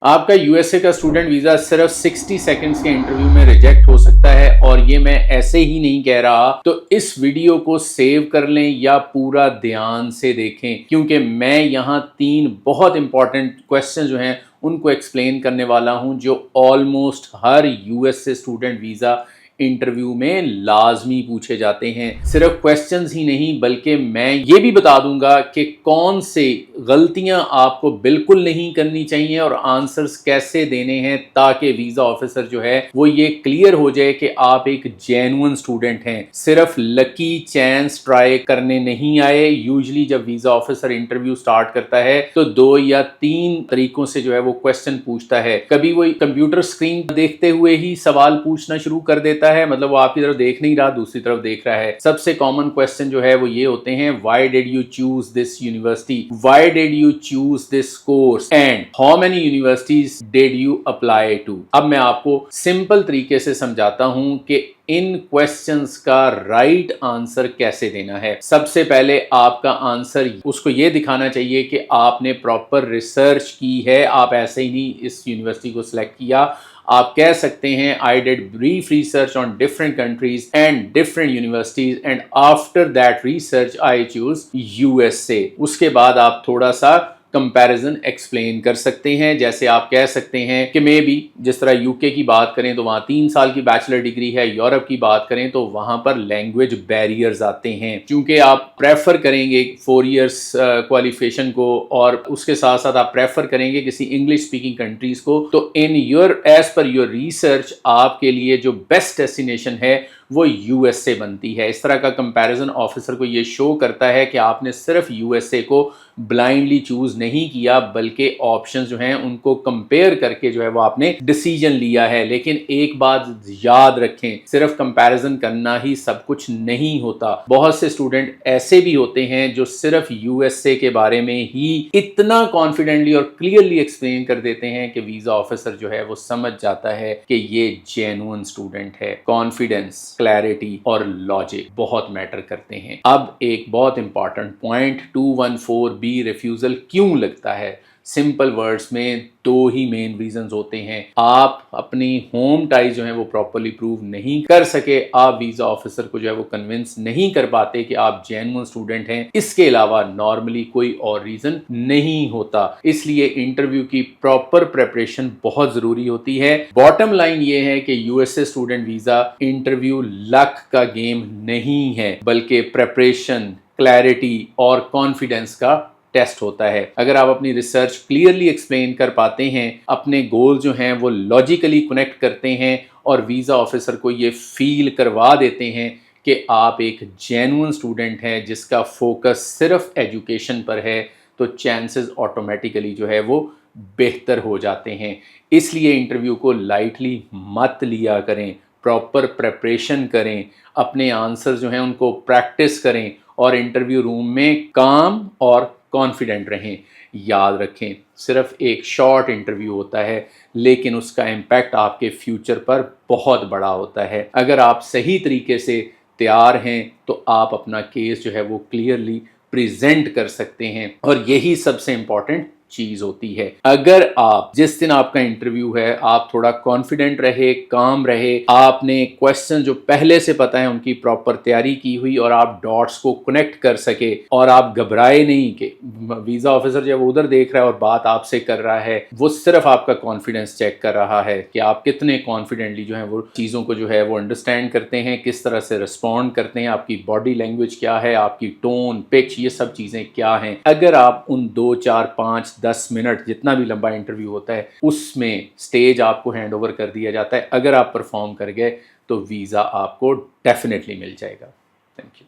आपका यूएसए का student visa सिर्फ 60 सेकंड्स के इंटरव्यू में रिजेक्ट हो सकता है और ये मैं ऐसे ही नहीं कह रहा। तो इस वीडियो को सेव कर लें या पूरा ध्यान से देखें, क्योंकि मैं यहाँ 3 बहुत इंपॉर्टेंट क्वेश्चन जो हैं उनको एक्सप्लेन करने वाला हूँ, जो ऑलमोस्ट हर यूएसए स्टूडेंट वीज़ा इंटरव्यू में लाजमी पूछे जाते हैं। सिर्फ क्वेश्चंस ही नहीं, बल्कि मैं ये भी बता दूंगा कि कौन से गलतियां आपको बिल्कुल नहीं करनी चाहिए और आंसर्स कैसे देने हैं, ताकि वीज़ा ऑफिसर जो है वो ये क्लियर हो जाए कि आप एक जेन्युइन स्टूडेंट हैं, सिर्फ लकी चांस ट्राई करने नहीं आए। यूजुअली जब वीज़ा ऑफिसर इंटरव्यू स्टार्ट करता है तो 2 या 3 तरीकों से जो है वो क्वेश्चन पूछता है। कभी वो कंप्यूटर स्क्रीन देखते हुए ही सवाल पूछना शुरू कर देता है, मतलब वो आपकी तरफ देख नहीं रहा, दूसरी तरफ देख रहा है। सबसे कॉमन क्वेश्चन जो है वो ये होते हैं, why did you choose this university, why did you choose this course and how many universities did you apply to. अब मैं आपको सिंपल तरीके से समझाता हूं कि इन क्वेश्चंस का राइट आंसर कैसे देना है। सबसे पहले आपका आंसर उसको ये दिखाना चाहिए कि आपने प्रॉपर रिसर्च की है, आप ऐसे ही नहीं इस यूनिवर्सिटी को सिलेक्ट किया। आप कह सकते हैं, I did brief research on different countries and different universities and after that research I choose USA. उसके बाद आप थोड़ा सा कंपैरिजन एक्सप्लेन कर सकते हैं। जैसे आप कह सकते हैं कि मे बी जिस तरह यूके की बात करें तो वहाँ 3 साल की बैचलर डिग्री है, यूरोप की बात करें तो वहाँ पर लैंग्वेज बैरियर्स आते हैं। क्योंकि आप प्रेफर करेंगे 4 इयर्स क्वालिफिकेशन को और उसके साथ साथ आप प्रेफर करेंगे किसी इंग्लिश स्पीकिंग कंट्रीज को, तो in your as per your research आपके लिए जो बेस्ट डेस्टिनेशन है वो यूएसए बनती है। इस तरह का कंपैरिजन ऑफिसर को ये शो करता है कि आपने सिर्फ यूएसए को ब्लाइंडली चूज नहीं किया, बल्कि ऑप्शंस जो हैं उनको कंपेयर करके जो है वो आपने डिसीजन लिया है। लेकिन एक बात याद रखें, सिर्फ कंपैरिजन करना ही सब कुछ नहीं होता। बहुत से स्टूडेंट ऐसे भी होते हैं जो सिर्फ यूएसए के बारे में ही इतना कॉन्फिडेंटली और क्लियरली एक्सप्लेन कर देते हैं कि वीजा ऑफिसर जो है वो समझ जाता है कि ये जेन्युइन स्टूडेंट है। कॉन्फिडेंस, क्लैरिटी और लॉजिक बहुत मैटर करते हैं। अब एक बहुत इंपॉर्टेंट पॉइंट, 214B रिफ्यूजल क्यों लगता है? सिंपल वर्ड्स में 2 ही मेन रीजंस होते हैं। आप अपनी होम टाइज जो है वो प्रॉपर्ली प्रूव नहीं कर सके, आप वीजा ऑफिसर को जो है वो कन्विंस नहीं कर पाते कि आप जेन्युइन स्टूडेंट हैं। इसके अलावा नॉर्मली कोई और रीजन नहीं होता। इसलिए इंटरव्यू की प्रॉपर प्रेपरेशन बहुत जरूरी होती है। बॉटम लाइन ये है कि USA student visa interview luck का गेम नहीं है, बल्कि प्रेपरेशन, क्लैरिटी और कॉन्फिडेंस का टेस्ट होता है। अगर आप अपनी रिसर्च क्लियरली एक्सप्लेन कर पाते हैं, अपने गोल जो हैं वो लॉजिकली कनेक्ट करते हैं और वीज़ा ऑफिसर को ये फील करवा देते हैं कि आप एक जेन्युइन स्टूडेंट हैं जिसका फोकस सिर्फ एजुकेशन पर है, तो चांसेस ऑटोमेटिकली जो है वो बेहतर हो जाते हैं। इसलिए इंटरव्यू को लाइटली मत लिया करें, प्रॉपर प्रेपरेशन करें, अपने आंसर जो हैं उनको प्रैक्टिस करें और इंटरव्यू रूम में काम और कॉन्फिडेंट रहें। याद रखें, सिर्फ एक शॉर्ट इंटरव्यू होता है, लेकिन उसका इम्पैक्ट आपके फ्यूचर पर बहुत बड़ा होता है। अगर आप सही तरीके से तैयार हैं तो आप अपना केस जो है वो क्लियरली प्रेजेंट कर सकते हैं, और यही सबसे इंपॉर्टेंट चीज होती है। अगर आप जिस दिन आपका इंटरव्यू है आप थोड़ा कॉन्फिडेंट रहे, काम रहे, आपने क्वेश्चन जो पहले से पता है उनकी प्रॉपर तैयारी की हुई और आप डॉट्स को कनेक्ट कर सके, और आप घबराए नहीं कि वीजा ऑफिसर जब उधर देख रहा है और बात आपसे कर रहा है, वो सिर्फ आपका कॉन्फिडेंस चेक कर रहा है कि आप कितने कॉन्फिडेंटली जो है वो चीज़ों को जो है वो अंडरस्टैंड करते हैं, किस तरह से रिस्पॉन्ड करते हैं, आपकी बॉडी लैंग्वेज क्या है, आपकी टोन, पिच, ये सब चीज़ें क्या हैं। अगर आप उन 2, 4, 5, 10 मिनट जितना भी लंबा इंटरव्यू होता है उसमें स्टेज आपको हैंड ओवर कर दिया जाता है, अगर आप परफॉर्म कर गए तो वीज़ा आपको डेफिनेटली मिल जाएगा। Thank you.